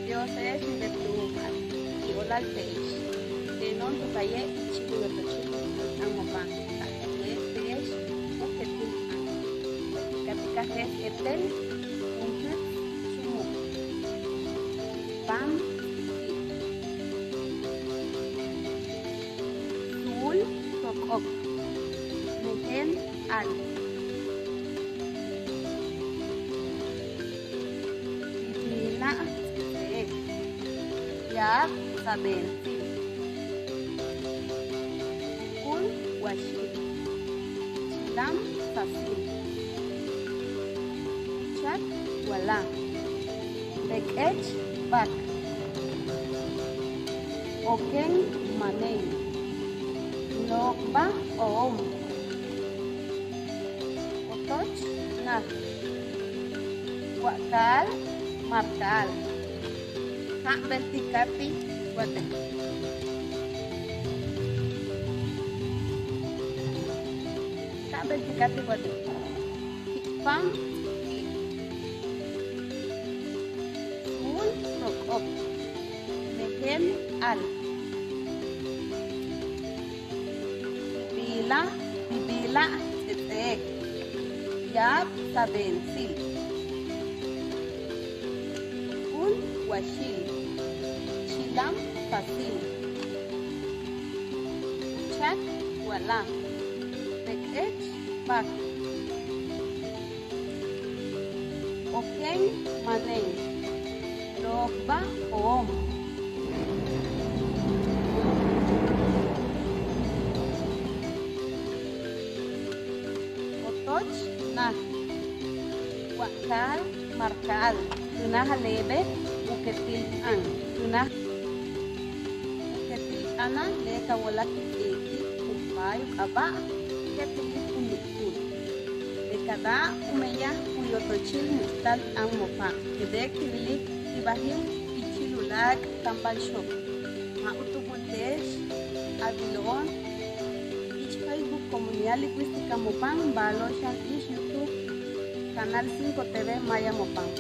Dios es mi betumal, y hola al peixe. De non tu calle, chico de chico, amo pan. Peixe, o que tu Katika es etel, un pet, sumo. Pan, sul, sokok. Mehen, al. Pipila, Yap, saben. Kul, washib. Chilam, fasil. Chat, wala. Bekech, bak. Oken, maneng. Nokba, oom. Otoch, nah. Wakal, markal. Hak bertikati, wate. Hak bertikati, wate. Hikpam, sul, rokop. Mehen, al. Bibila, tetek. Yap, sabensil. Kul, washil. Chilam, fasil. Chat, wala. Bekech, bak. Okeng, maneng. Lokba, oom. Otoch, nah. Wakal, markal. Tunah halebe, uketil ang. Tunah uketil ana, leka wala kitiki, upayo kaba, uketil umukul. Dekada umeya uyotochil mustal ang mopa. Kedek tibilik tibahil ichilulag tambal shop. Mautubultesh, abilon, ich Facebook Comunidad Lingüística Mopán, Balo Shantish, YouTube, Canal 5 TV Maya Mopán.